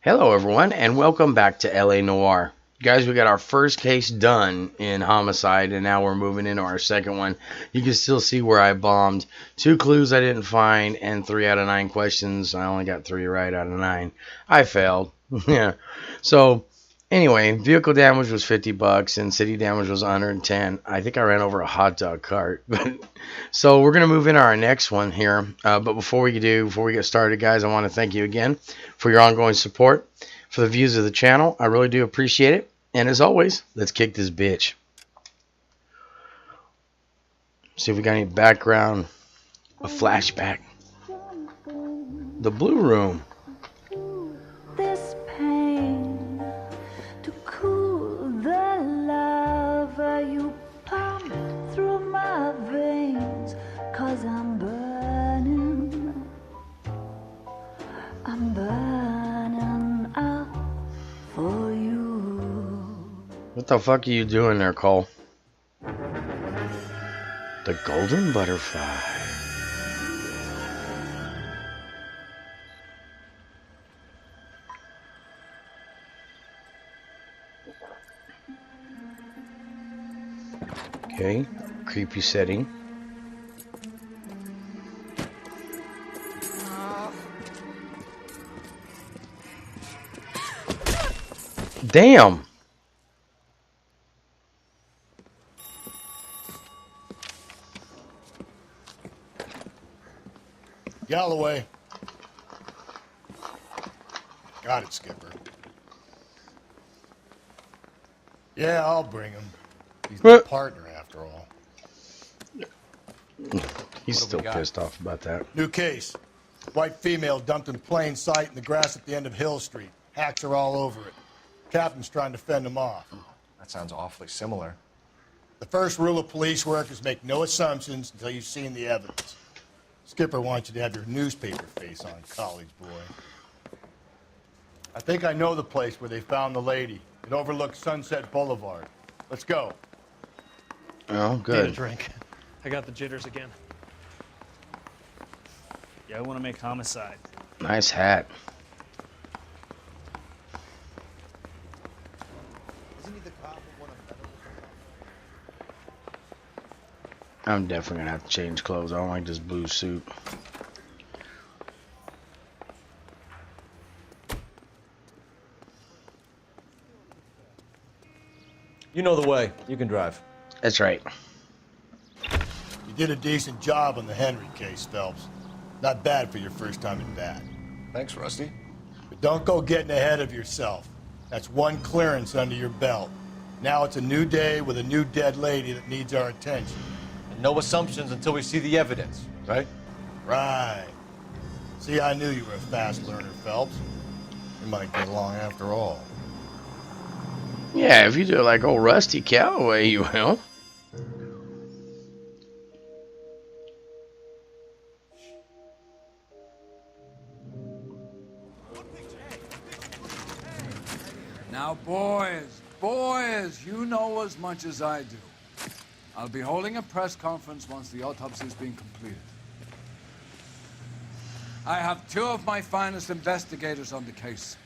Hello, everyone, and welcome back to LA Noire. Guys, we got our first case done in homicide, and now we're moving into our second one. You can still see where I bombed. 2 clues I didn't find, and 3 out of 9 questions. I only got 3 right out of 9. I failed. Yeah. So, anyway, vehicle damage was $50, and city damage was 110. I think I ran over a hot dog cart. So we're going to move into our next one here. But before we get started, guys, I want to thank you again for your ongoing support, for the views of the channel. I really do appreciate it. And as always, let's kick this bitch. See if we got any background, a flashback. The Blue Room. This pain to cool the lava you pump through my veins, 'cause I'm burning up for you. What the fuck are you doing there, Cole? The Golden Butterfly. Okay, creepy setting. Damn! Galloway. Got it, Skipper. Yeah, I'll bring him. He's my partner, after all. He's still pissed off about that. New case. White female dumped in plain sight in the grass at the end of Hill Street. Hacks are all over it. Captain's trying to fend him off. That sounds awfully similar. The first rule of police work is make no assumptions until you've seen the evidence. Skipper wants you to have your newspaper face on, college boy. I think I know the place where they found the lady. It overlooks Sunset Boulevard. Let's go. Oh, Need a good. drink. I got the jitters again. Yeah, I want to make homicide. Nice hat. Isn't he the cop of one of I'm definitely gonna have to change clothes. I don't like this blue suit. You know the way. You can drive. That's right. You did a decent job on the Henry case, Phelps. Not bad for your first time in bat. Thanks, Rusty. But don't go getting ahead of yourself. That's one clearance under your belt. Now it's a new day with a new dead lady that needs our attention. And no assumptions until we see the evidence, right? Right. See, I knew you were a fast learner, Phelps. We might get along after all. Yeah, if you do it like old Rusty Calloway, you will. Now, boys, you know as much as I do. I'll be holding a press conference once the autopsy has been completed. I have 2 of my finest investigators on the case,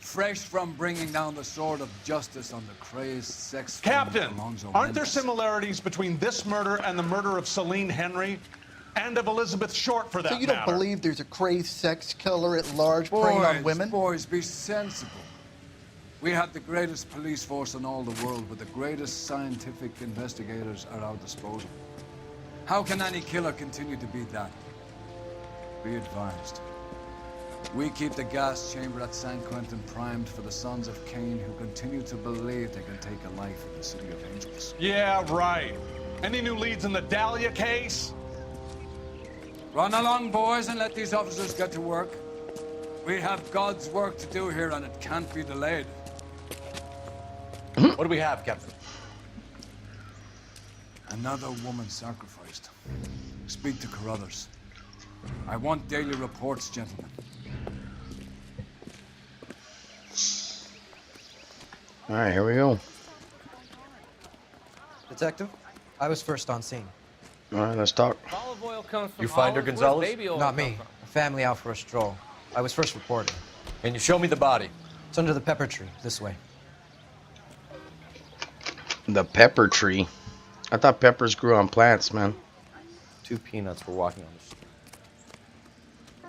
fresh from bringing down the sword of justice on the crazed sex Captain, Alonzo aren't there Mendes. similarities between this murder and the murder of Celine Henry and of Elizabeth Short, for that So you don't matter? believe there's a crazed sex killer at large preying on women? Boys, be sensible. We have the greatest police force in all the world, with the greatest scientific investigators at our disposal. How can any killer continue to be that? Be advised. We keep the gas chamber at San Quentin primed for the sons of Cain who continue to believe they can take a life in the City of Angels. Yeah, right. Any new leads in the Dahlia case? Run along, boys, and let these officers get to work. We have God's work to do here, and it can't be delayed. What do we have, Captain? Another woman sacrificed. Speak to Carruthers. I want daily reports, gentlemen. All right, here we go. Detective, I was first on scene. All right, let's talk. You find her, Gonzalez? Not me. A family out for a stroll. I was first reported. Can you show me the body? It's under the pepper tree, this way. The pepper tree. I thought peppers grew on plants, man. 2 peanuts were walking on the street.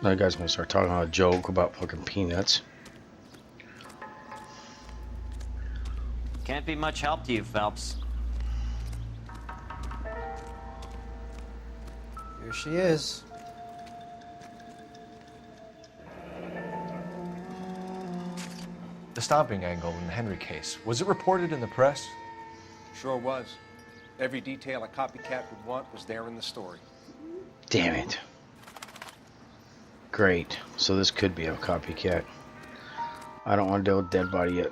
Now you guys gonna start talking a joke about fucking peanuts. Can't be much help to you, Phelps. Here she is. The stomping angle in the Henry case, was it reported in the press? Sure was. Every detail a copycat would want was there in the story. Damn it. Great. So this could be a copycat. I don't want to deal with dead body yet.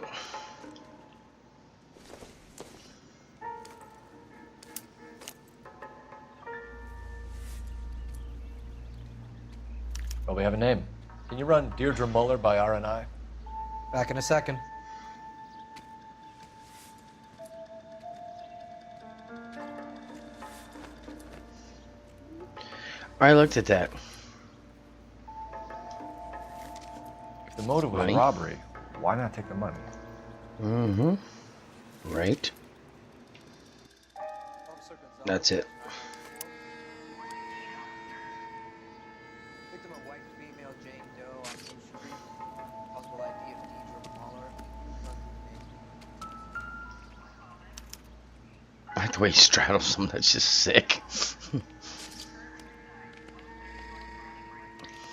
Well, we have a name. Can you run Deirdre Muller by RNI? Back in a second. I looked at that. If the motive was Money? robbery, why not take the money? Mm-hmm. Right. That's it. Victim of white female Jane Doe on Blue Street. Possible ID of Deidre Muller. I like the way he straddles them. That's just sick.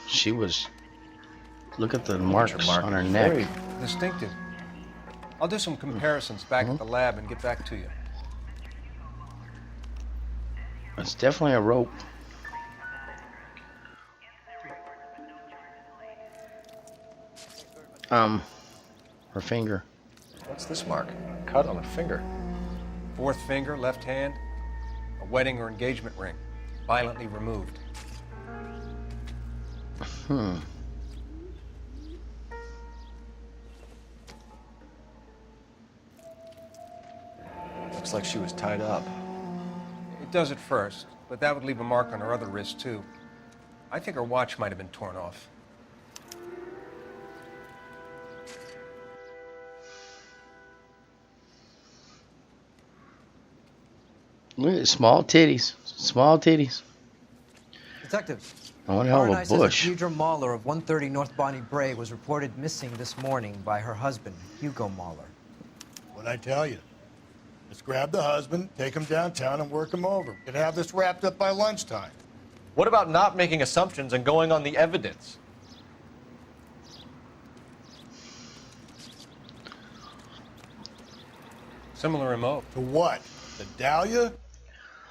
She was. Look at the marks on her neck. Very distinctive. I'll do some comparisons back at the lab and get back to you. It's definitely a rope. Her finger. What's this mark? Cut on a finger. Fourth finger, left hand, a wedding or engagement ring, violently removed. Looks like she was tied up. It does at first, but that would leave a mark on her other wrist, too. I think her watch might have been torn off. Look at small titties. Small titties. Detectives. I want a hell of RNI a says that bush. Deirdre Muller of 130 North Bonnie Bray was reported missing this morning by her husband, Hugo Muller. What'd I tell you? Let's grab the husband, take him downtown, and work him over. We could have this wrapped up by lunchtime. What about not making assumptions and going on the evidence? Similar remote. To what? The Dahlia?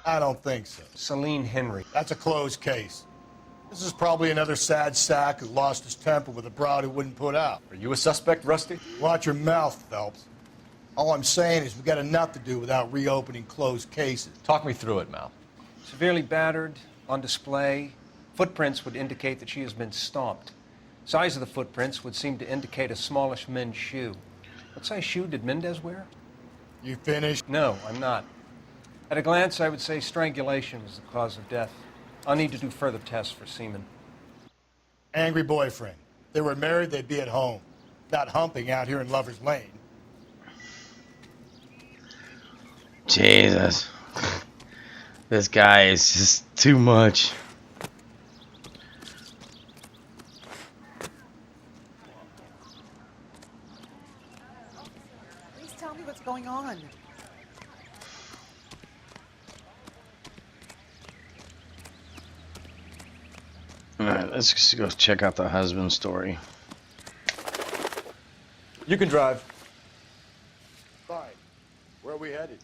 I don't think so. Celine Henry. That's a closed case. This is probably another sad sack who lost his temper with a broad who wouldn't put out. Are you a suspect, Rusty? Watch your mouth, Phelps. All I'm saying is we've got enough to do without reopening closed cases. Talk me through it, Mal. Severely battered, on display. Footprints would indicate that she has been stomped. Size of the footprints would seem to indicate a smallish men's shoe. What size shoe did Mendez wear? You finished? No, I'm not. At a glance, I would say strangulation was the cause of death. I'll need to do further tests for semen. Angry boyfriend. If they were married, they'd be at home. Not humping out here in Lover's Lane. Jesus. This guy is just too much. Please tell me what's going on. Alright, let's just go check out the husband story. You can drive. Fine. Where are we headed?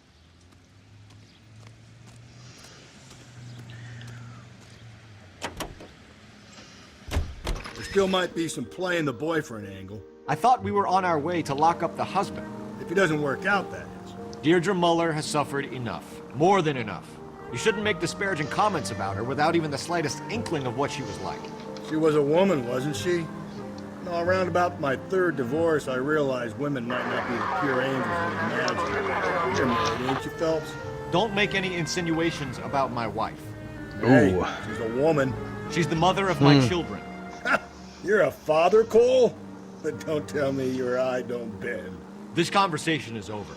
There still might be some play in the boyfriend angle. I thought we were on our way to lock up the husband. If it doesn't work out, that is. Deirdre Muller has suffered enough. More than enough. You shouldn't make disparaging comments about her without even the slightest inkling of what she was like. She was a woman, wasn't she? No, around about my third divorce, I realized women might not be the pure angels we imagine. You're married, ain't you, Phelps? Don't make any insinuations about my wife. Hey, Ooh. she's a woman. She's the mother of my children. You're a father, Cole? But don't tell me your eye don't bend. This conversation is over.